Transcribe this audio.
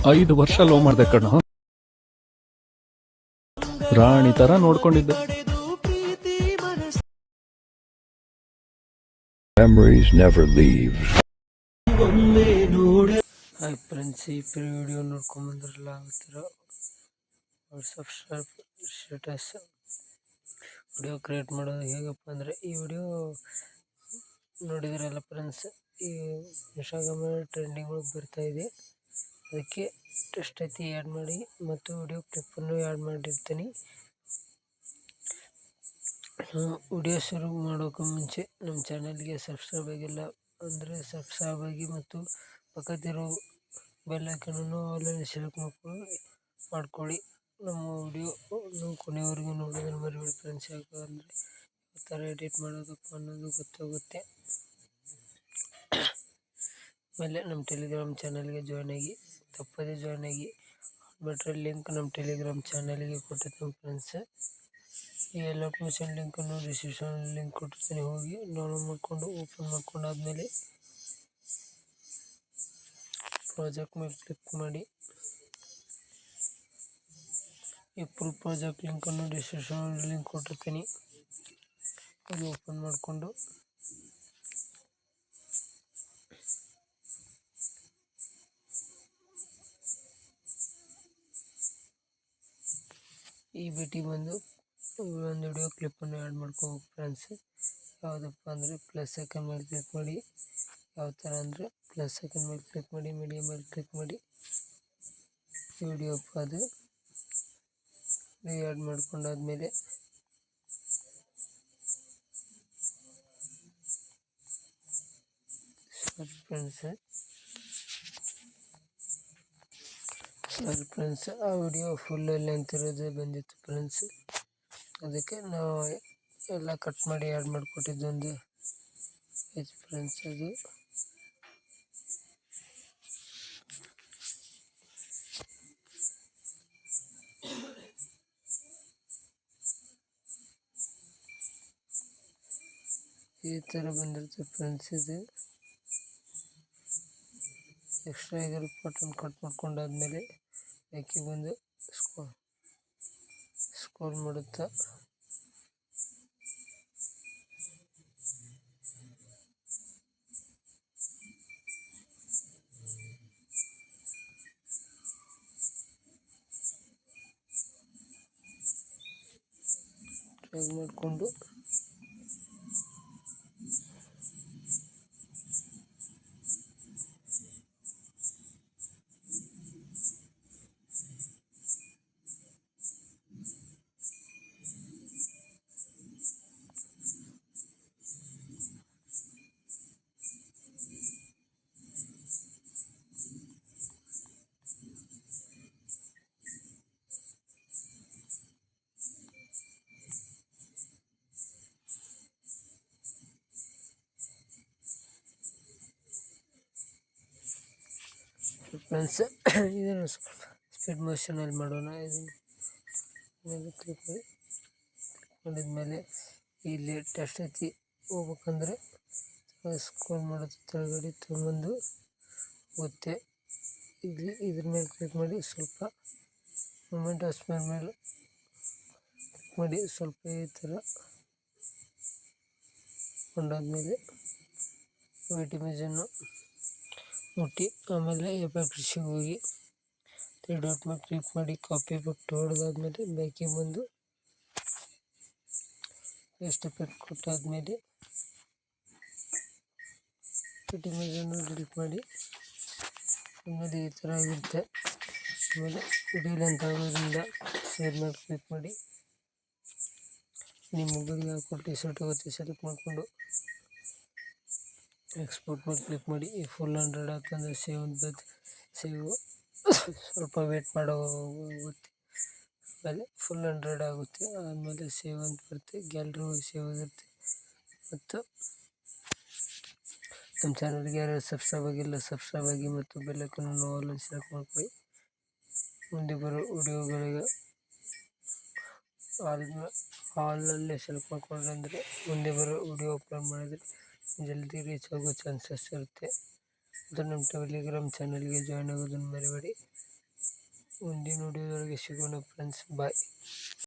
5 ವರ್ಷ ಲವ್ ಮಾಡ್ದೆ ಕಣ. ರಾಣಿ ತರ ನೋಡ್ಕೊಂಡಿದ್ದೆ. Memories never leave. Hi friends, ಈ ವಿಡಿಯೋ ನೋಡ್ಕೊಂಬಂದ್ರಲ್ಲ ಆಗುತ್ತಿರೋ ವಾಟ್ಸಪ್ ಸ್ಟೇಟಸ್ ವಿಡಿಯೋ ಕ್ರಿಯೇಟ್ ಮಾಡೋದು ಹೇಗಪ್ಪ ಅಂದರೆ, ಈ ವಿಡಿಯೋ ನೋಡಿದ್ರಲ್ಲ ಫ್ರೆಂಡ್ಸ್, ಈ ಇನ್ಸ್ಟಾಗ್ರಾಮ್ ಟ್ರೆಂಡಿಂಗ್ ಬರ್ತಾ ಇದೆ. ಅದಕ್ಕೆ ಟೆಸ್ಟ್ ಐತಿ ಆ್ಯಡ್ ಮಾಡಿ ಮತ್ತು ವಿಡಿಯೋ ಕ್ಲಿಪ್ಪನ್ನು ಆ್ಯಡ್ ಮಾಡಿರ್ತೀನಿ. ವಿಡಿಯೋ ಶುರು ಮಾಡೋಕೆ ಮುಂಚೆ ನಮ್ಮ ಚಾನಲ್ಗೆ ಸಬ್ಸ್ಕ್ರೈಬ್ ಆಗಿಲ್ಲ ಅಂದರೆ ಸಬ್ಸ್ಕ್ರೈಬ್ ಆಗಿ ಮತ್ತು ಪಕ್ಕದಿರೋ ಬೆಲ್ ಐಕನನ್ನು ಆಲ್ರೆಡಿ ಸೆಲೆಕ್ಟ್ ಮಾಡ್ಕೊಳ್ಳಿ. ನಮ್ಮ ವಿಡಿಯೋ ಕೊನೆವರೆಗೂ ನೋಡೋದನ್ನು ಮರಿಬೇಡಿ ಫ್ರೆಂಡ್ಸ್. ಯಾಕಂದರೆ ಯಾವ ಥರ ಎಡಿಟ್ ಮಾಡೋದಪ್ಪ ಅನ್ನೋದು ಗೊತ್ತಾಗುತ್ತೆ. ಆಮೇಲೆ ನಮ್ಮ ಟೆಲಿಗ್ರಾಮ್ ಚಾನಲ್ಗೆ ಜಾಯ್ನ್ ಆಗಿ, ತಪ್ಪದೇ ಜಾಯ್ನ್ ಆಗಿ. ಬೆಟ್ರ್ ಲಿಂಕ್ ನಮ್ಮ ಟೆಲಿಗ್ರಾಮ್ ಚಾನಲ್ಗೆ ಕೊಟ್ಟಿರ್ತೀನಿ ಫ್ರೆಂಡ್ಸ್. ಈ ಎಲ್ಲ ಅಪ್ಲಿಕೇಶನ್ ಲಿಂಕನ್ನು ಡಿಸ್ಕ್ರಿಪ್ಷನ್ ಲಿಂಕ್ ಕೊಟ್ಟಿರ್ತೀನಿ. ಹೋಗಿ ಡೌನ್ಲೋಡ್ ಮಾಡಿಕೊಂಡು ಓಪನ್ ಮಾಡ್ಕೊಂಡಾದ್ಮೇಲೆ ಪ್ರಾಜೆಕ್ಟ್ ಮೇಲೆ ಕ್ಲಿಕ್ ಮಾಡಿ. ಈ ಫುಲ್ ಪ್ರಾಜೆಕ್ಟ್ ಲಿಂಕನ್ನು ಡಿಸ್ಕ್ರಿಪ್ಷನ್ ಲಿಂಕ್ ಕೊಟ್ಟಿರ್ತೀನಿ. ಅದು ಓಪನ್ ಮಾಡಿಕೊಂಡು ಈ ಬಿಟಿ ಬಂದು ಒಂದು ವಿಡಿಯೋ ಕ್ಲಿಪ್ಪನ್ನು ಆ್ಯಡ್ ಮಾಡ್ಕೋಬೇಕು ಫ್ರೆಂಡ್ಸ್. ಯಾವುದಪ್ಪ ಅಂದರೆ ಪ್ಲಸ್ ಐಕನ್ ಮೇಲೆ ಕ್ಲಿಕ್ ಮಾಡಿ. ಯಾವ ಥರ ಅಂದರೆ ಪ್ಲಸ್ ಐಕನ್ ಮೇಲೆ ಕ್ಲಿಕ್ ಮಾಡಿ, ಮೀಡಿಯಾ ಮೇಲೆ ಕ್ಲಿಕ್ ಮಾಡಿ. ವಿಡಿಯೋಪ್ಪ ಅದು ಆ್ಯಡ್ ಮಾಡ್ಕೊಂಡಾದ್ಮೇಲೆ ಫ್ರೆಂಡ್ಸ್ ಆ ವಿಡಿಯೋ ಫುಲ್ ಲೆಂತ್ ಇರೋದು ಬಂದಿತ್ತು ಫ್ರೆಂಡ್ಸ್. ಅದಕ್ಕೆ ನಾವು ಎಲ್ಲ ಕಟ್ ಮಾಡಿ ಆ್ಯಡ್ ಮಾಡಿಕೊಟ್ಟಿದ್ದೊಂದು ಐತೆ ಫ್ರೆಂಡ್ಸ್. ಅದು ಈ ಥರ ಬಂದಿರುತ್ತೆ ಫ್ರೆಂಡ್ಸ್. ಇದು ಎಕ್ಸ್ಟ್ರಾ ಆಗಿರೋ ಪಾರ್ಟನ್ನು ಕಟ್ ಮಾಡ್ಕೊಂಡಾದ್ಮೇಲೆ ಯಾಕೆ ಬಂದು ಸ್ಕ್ರೋಲ್ ಮಾಡುತ್ತಾ ಡ್ರ್ಯಾಗ್ ಮಾಡಿಕೊಂಡು ಫ್ರೆಂಡ್ಸ್ ಇದನ್ನು ಸ್ವಲ್ಪ ಸ್ಪೀಡ್ ಮೋಷನಲ್ಲಿ ಮಾಡೋಣ. ಇದನ್ನು ಕ್ಲಿಕ್ ಮಾಡಿದ್ಮೇಲೆ ಇಲ್ಲಿ ಟೆಸ್ಟ್ ಐತಿ. ಹೋಗ್ಬೇಕಂದ್ರೆ ಸ್ಕ್ರೋಲ್ ಮಾಡೋದು ಕೆಳಗಡೆ ತೊಗೊಂಬಂದು ಹೋಗುತ್ತೆ. ಇಲ್ಲಿ ಇದ್ರ ಮೇಲೆ ಕ್ಲಿಕ್ ಮಾಡಿ ಸ್ವಲ್ಪ ಮೂಮೆಂಟ್ ಆಫ್ ಮೇಲೆ ಕ್ಲಿಕ್ ಮಾಡಿ ಸ್ವಲ್ಪ ಈ ಥರ ಕೊಂಡಾದ್ಮೇಲೆ ವೈಟ್ ಇಮೇಜನ್ನು ಮುಟ್ಟಿ ಆಮೇಲೆ ಎಫೆಕ್ಟ್ಸ್ಗೆ ಹೋಗಿ 3 ಡಾಟ್ ಮೇಲೆ ಕ್ಲಿಕ್ ಮಾಡಿ ಕಾಪಿ ಎಫೆಕ್ಟ್ ಹೊಡೆದಾದ್ಮೇಲೆ ಬ್ಯಾಕಿಗೆ ಬಂದು ಪೇಸ್ಟ್ ಎಫೆಕ್ಟ್ ಕೊಟ್ಟಾದ್ಮೇಲೆ ವೈಟ್ ಇಮೇಜನ್ನು ಡಿಲೀಟ್ ಮಾಡಿ. ಆಮೇಲೆ ಈ ಥರ ಆಗಿರುತ್ತೆ. ಆಮೇಲೆ ವಿಡಿಯೋ ಲೆಂತ್ ಆಗೋದ್ರಿಂದ ಶೇರ್ ಮೇಲೆ ಕ್ಲಿಕ್ ಮಾಡಿ ನಿಮ್ಮ ಮೊಬೈಲ್ಗೆ ಯಾವ ಕ್ವಾಲಿಟಿ ಸೆಟ್ ಆಗುತ್ತೆ ಸೆಲೆಕ್ಟ್ ಮಾಡಿಕೊಂಡು ಎಕ್ಸ್ಪೋರ್ಟ್ ಮೇಲೆ ಕ್ಲಿಕ್ ಮಾಡಿ. ಈ ಫುಲ್ 100 ಹಾಕಂದ್ರೆ ಸೇವ್ ಅಂತ ಸೇವ್ ಸ್ವಲ್ಪ ವೇಟ್ ಮಾಡೋಗುತ್ತೆ. ಆಮೇಲೆ ಫುಲ್ 100 ಆಗುತ್ತೆ. ಆಮೇಲೆ ಸೇವ್ ಅಂತ ಬರುತ್ತೆ. ಗ್ಯಾಲರಿ ಹೋಗಿ ಸೇವ್ ಆಗಿರುತ್ತೆ. ಮತ್ತು ನಮ್ಮ ಚಾನಲ್ಗೆ ಯಾರು ಸಬ್ಸ್ಕ್ರೈಬ್ ಆಗಿಲ್ಲ ಸಬ್ಸ್ಕ್ರೈಬ್ ಆಗಿ ಮತ್ತು ಬೆಲ್ ಐಕನನ್ನು ಆಲ್ ಸೆಲೆಕ್ಟ್ ಮಾಡ್ಕೊಳ್ಳಿ. ಮುಂದೆ ಬರೋ ವಿಡಿಯೋಗಳಿಗೆ ಹಾಲಲ್ಲೇ ಸೆಲೆಕ್ಟ್ ಮಾಡ್ಕೊಂಡ್ರೆ ಅಂದರೆ ಮುಂದೆ ಬರೋ ವಿಡಿಯೋ ಅಪ್ಲೋಡ್ ಮಾಡಿದರೆ ಜಲ್ದಿ ರೀಚ್ ಆಗೋ ಚಾನ್ಸಸ್ ಇರುತ್ತೆ. ಅದು ನಮ್ಮ ಟೆಲಿಗ್ರಾಮ್ ಚಾನಲ್ಗೆ ಜಾಯ್ನ್ ಆಗೋದನ್ನು ಮರಿಬೇಡಿ. ಮುಂದಿನ ವಿಡಿಯೋದೊಳಗೆ ಸಿಗೋಣ ಫ್ರೆಂಡ್ಸ್. ಬಾಯ್.